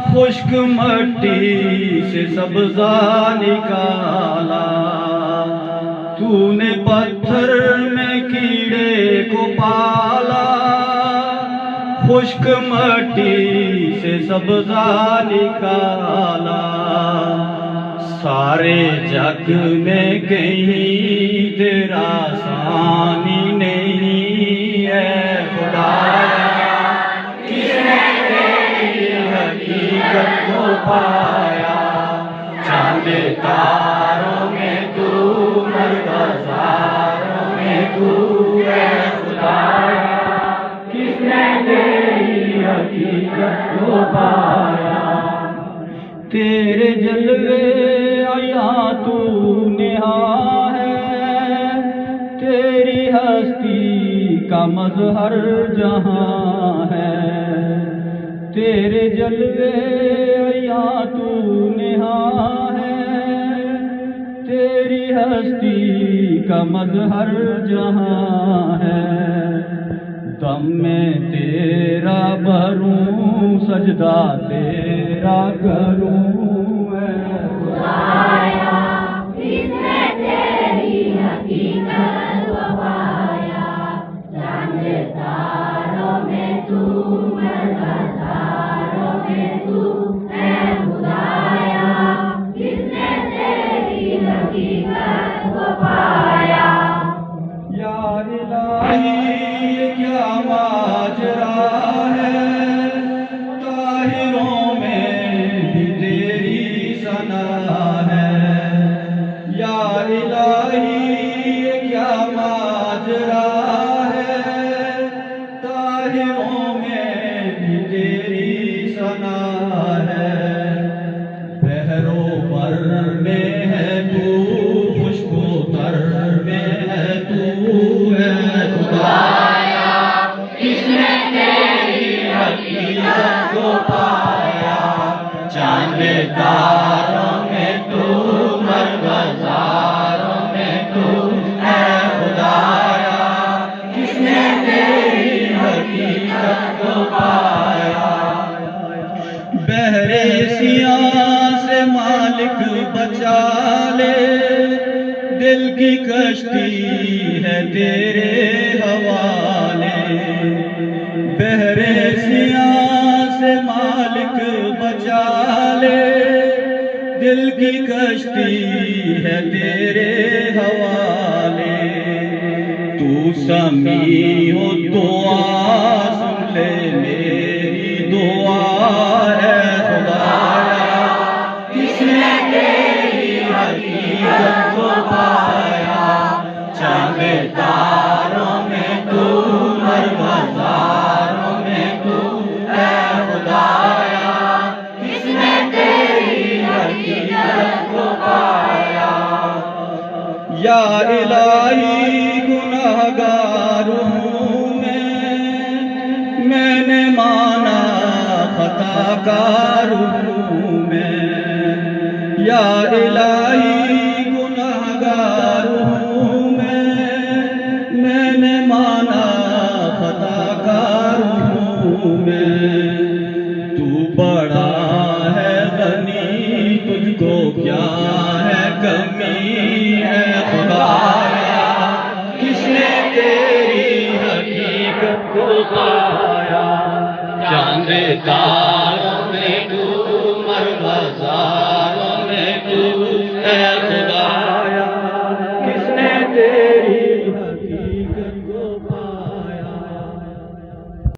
خشک مٹی سے سبزہ نکالا، تو نے پتھر میں کیڑے کو پالا۔ خشک مٹی سے سبزہ نکالا، سارے جگ میں کہیں تیرا ثانی نہیں ہے خدایا۔ کس نے تیری حقیقت کو پایا؟ چاند تاروں میں تو، مرغزاروں میں تو ہے خدایا۔ کس نے تیری حقیقت کو پایا؟ تیرے جلوے عیاں تو نہاں ہے، تیری ہستی کا مظہر جہاں ہے۔ تیرے جلوے عیاں تو نہاں ہے، تیری ہستی کا مظہر جہاں ہے۔ دم میں تیرا بھروں، سجدہ تیرا کروں اے خدایا۔ کس نے تیری حقیقت کو پایا؟ چاند تاروں میں تو، مرغزاروں میں تو ہے خدایا۔ کس نے تیری حقیقت کو پایا؟ یا الہی یہ کیا ماجرا ہے، طاہروں میں بھی تیری ثنا ہے۔ یا الہی یہ کیا ماجرا ہے، طاہروں میں بھی تیری ثنا ہے۔ بحر و بر میں ہے تو، خشک و تر میں ہے تو ہے خدایا۔ کس نے تیری حقیقت کو پایا؟ چاند تاروں میں تو، مرغزاروں میں تو ہے خدایا۔ کس نے تیری حقیقت کو پایا؟ بحر سیاہ سے مالک بچا لے، دل کی کشتی ہے تیرے حوالے۔ بحر سیاہ سے مالک بچا لے، دل کی کشتی ہے تیرے حوالے۔ تو سمیع ہو دعا سن لے میری دعا ہے خدایا۔ کس نے تیری حقیقت کو پایا؟ چاند تاروں میں تو، مرغزاروں میں تو ہے خدایا۔ کس نے تیری حقیقت کو پایا؟ یا الہی گنہگار ہوں میں نے مانا خطا کار ہوں میں۔ یا الہی گنہگار ہوں میں نے مانا خطا کار ہوں میں۔ تو بڑا ہے غنی، تجھ کو کیا ہے کمی ہے خدایا۔ کس نے تیری حقیقت کو پایا؟ چاند تاروں میں تو، مرغزاروں میں تو ہے